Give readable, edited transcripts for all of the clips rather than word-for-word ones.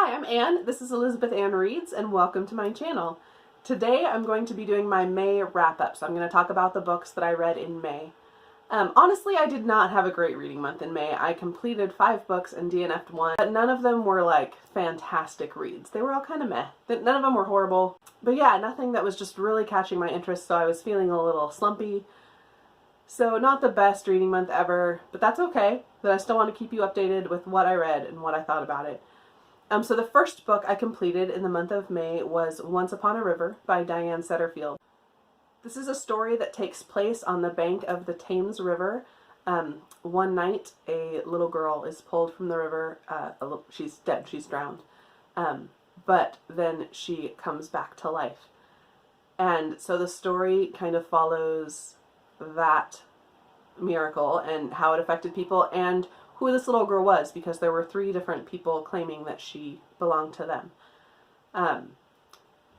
Hi, I'm Anne. This is Elizabeth Ann Reads, and welcome to my channel. Today I'm going to be doing my May wrap-up, so I'm going to talk about the books that I read in May. Honestly, I did not have a great reading month in May. I completed 5 books and DNF'd 1, but none of them were like fantastic reads. They were all kind of meh. None of them were horrible, but yeah, nothing that was just really catching my interest, so I was feeling a little slumpy. So not the best reading month ever, but that's okay. But I still want to keep you updated with what I read and what I thought about it. So the first book I completed in the month of May was Once Upon a River by Diane Setterfield. This is a story that takes place on the bank of the Thames River. One night, a little girl is pulled from the river. She's dead, she's drowned. But then she comes back to life. And so the story kind of follows that miracle and how it affected people and who this little girl was, because there were 3 different people claiming that she belonged to them.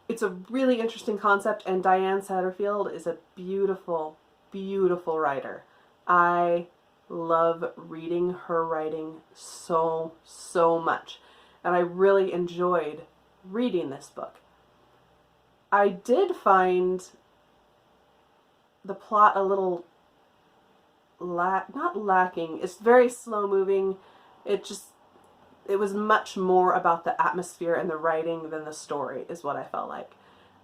It's a really interesting concept, and Diane Setterfield is a beautiful, beautiful writer. I love reading her writing so, so much, and I really enjoyed reading this book. I did find the plot a little not lacking. It's very slow moving. It was much more about the atmosphere and the writing than the story is what I felt like.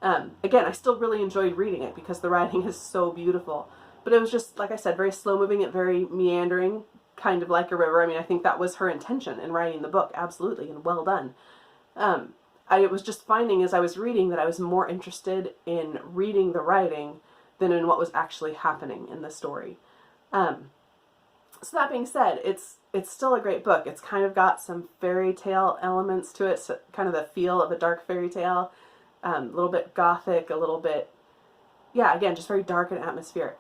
Again, I still really enjoyed reading it because the writing is so beautiful, but it was just, like I said, very slow moving and very meandering, kind of like a river. I mean, I think that was her intention in writing the book, absolutely, and well done. I was just finding as I was reading that I was more interested in reading the writing than in what was actually happening in the story. So that being said, it's still a great book. It's kind of got some fairy tale elements to it, so kind of the feel of a dark fairy tale, a little bit gothic, a little bit, yeah, again, just very dark and atmospheric.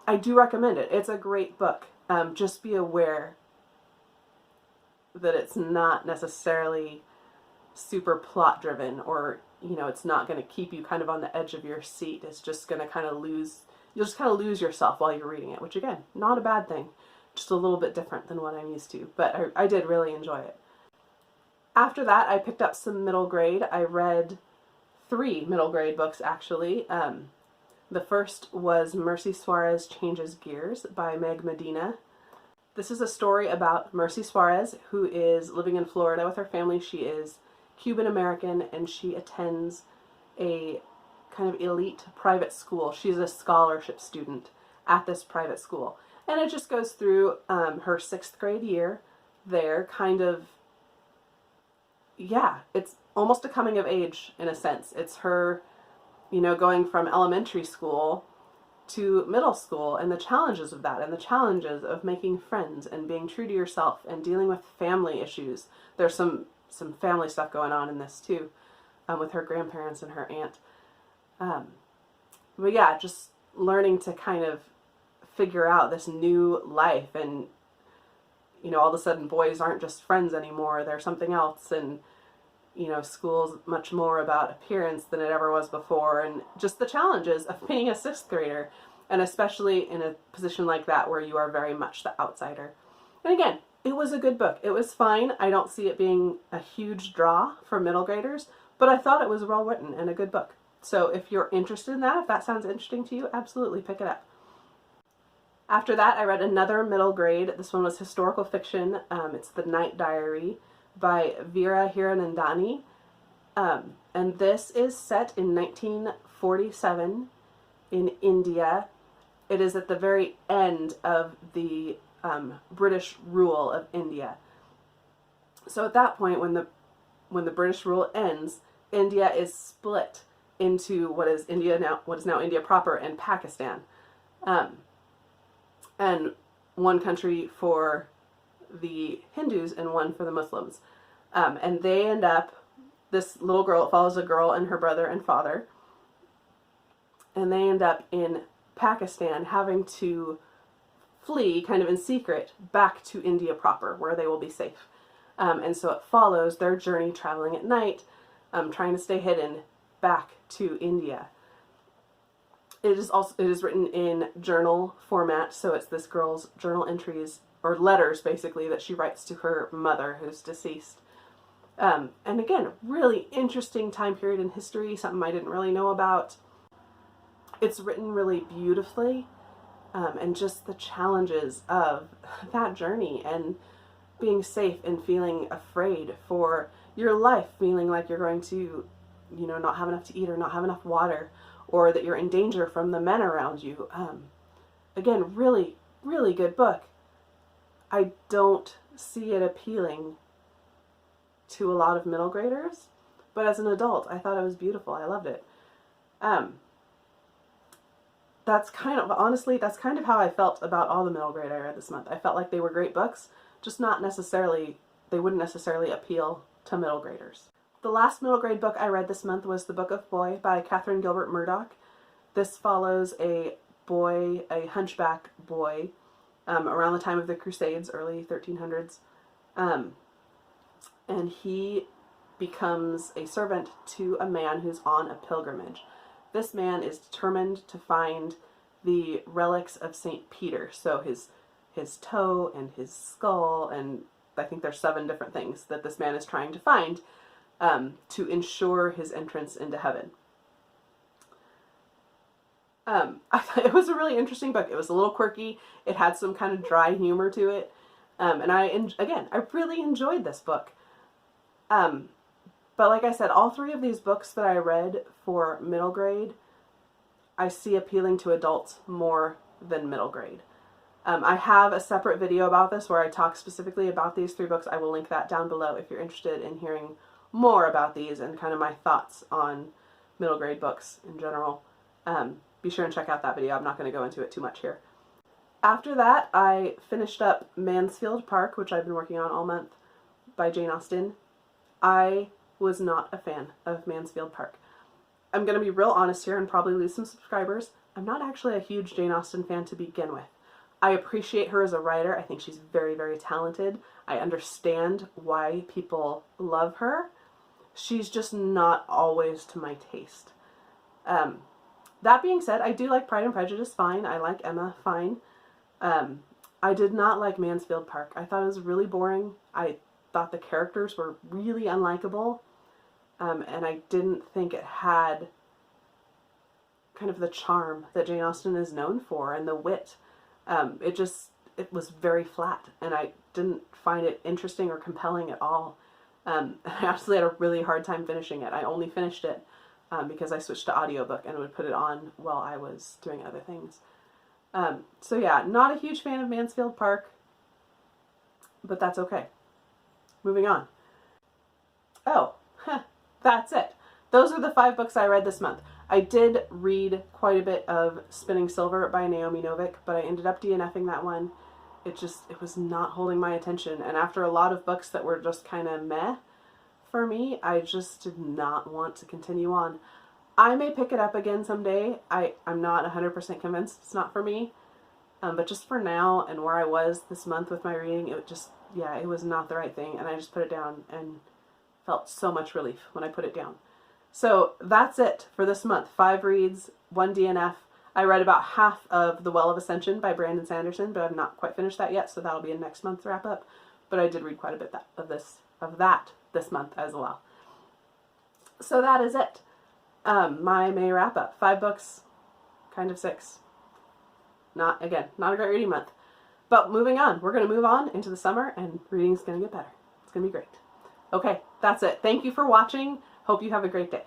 I do recommend it. It's a great book. Just be aware that it's not necessarily super plot driven, or, you know, it's not going to keep you kind of on the edge of your seat. It's just going to kind of you'll just kind of lose yourself while you're reading it, which again, not a bad thing, just a little bit different than what I'm used to, but I did really enjoy it. After that, I picked up some middle grade. I read 3 middle grade books, actually. The first was Mercy Suarez Changes Gears by Meg Medina. This is a story about Mercy Suarez, who is living in Florida with her family. She is Cuban American, and she attends a kind of elite private school. She's a scholarship student at this private school. And it just goes through her 6th grade year there, kind of, yeah, it's almost a coming of age in a sense. It's her, you know, going from elementary school to middle school and the challenges of that and the challenges of making friends and being true to yourself and dealing with family issues. There's some family stuff going on in this too, with her grandparents and her aunt. But yeah, just learning to kind of figure out this new life, and, you know, all of a sudden boys aren't just friends anymore, they're something else, and, you know, school's much more about appearance than it ever was before, and just the challenges of being a 6th grader, and especially in a position like that where you are very much the outsider. And again, it was a good book. It was fine. I don't see it being a huge draw for middle graders, but I thought it was well written and a good book. So if you're interested in that, if that sounds interesting to you, absolutely pick it up. After that, I read another middle grade. This one was historical fiction. It's The Night Diary by Veera Hiranandani. And this is set in 1947 in India. It is at the very end of the British rule of India. So at that point, when the British rule ends, India is split into what is now India proper and Pakistan, and one country for the Hindus and one for the Muslims, and they end up, this little girl, it follows a girl and her brother and father, and they end up in Pakistan having to flee kind of in secret back to India proper, where they will be safe. And so it follows their journey traveling at night, trying to stay hidden back to India. It is written in journal format, so it's this girl's journal entries, or letters basically, that she writes to her mother who's deceased. And again, really interesting time period in history, something I didn't really know about. It's written really beautifully, and just the challenges of that journey and being safe and feeling afraid for your life, feeling like you're going to, not have enough to eat or not have enough water, or that you're in danger from the men around you. Again, really, really good book. I don't see it appealing to a lot of middle graders, but as an adult, I thought it was beautiful. I loved it. Honestly, that's kind of how I felt about all the middle grade I read this month. I felt like they were great books, just they wouldn't necessarily appeal to middle graders. The last middle grade book I read this month was The Book of Boy by Catherine Gilbert Murdoch. This follows a hunchback boy, around the time of the Crusades, early 1300s. And he becomes a servant to a man who's on a pilgrimage. This man is determined to find the relics of St. Peter, so his toe and his skull, and I think there's 7 different things that this man is trying to find to ensure his entrance into heaven. I thought it was a really interesting book. It was a little quirky. It had some kind of dry humor to it. And I really enjoyed this book. But like I said, all 3 of these books that I read for middle grade, I see appealing to adults more than middle grade. I have a separate video about this where I talk specifically about these 3 books. I will link that down below if you're interested in hearing more about these and kind of my thoughts on middle grade books in general. Be sure and check out that video. I'm not going to go into it too much here. After that, I finished up Mansfield Park, which I've been working on all month, by Jane Austen. I was not a fan of Mansfield Park. I'm going to be real honest here and probably lose some subscribers. I'm not actually a huge Jane Austen fan to begin with. I appreciate her as a writer. I think she's very, very talented. I understand why people love her. She's just not always to my taste. That being said, I do like Pride and Prejudice fine. I like Emma fine. I did not like Mansfield Park. I thought it was really boring. I thought the characters were really unlikable. And I didn't think it had kind of the charm that Jane Austen is known for and the wit. It was very flat, and I didn't find it interesting or compelling at all. I actually had a really hard time finishing it. I only finished it because I switched to audiobook and would put it on while I was doing other things. So yeah, not a huge fan of Mansfield Park, but that's okay. Moving on. Oh, that's it. Those are the 5 books I read this month. I did read quite a bit of Spinning Silver by Naomi Novik, but I ended up DNFing that one. It was not holding my attention, and after a lot of books that were just kind of meh for me, I just did not want to continue on. I may pick it up again someday. I'm not 100% convinced it's not for me, but just for now and where I was this month with my reading, it was not the right thing, and I just put it down and felt so much relief when I put it down. So that's it for this month. 5 reads, 1 DNF. I read about half of The Well of Ascension by Brandon Sanderson, but I've not quite finished that yet, so that'll be in next month's wrap up. But I did read quite a bit of that this month as well. So that is it. My May wrap up. 5 books, kind of 6. Not a great reading month. But moving on. We're going to move on into the summer, and reading's going to get better. It's going to be great. Okay, that's it. Thank you for watching. Hope you have a great day.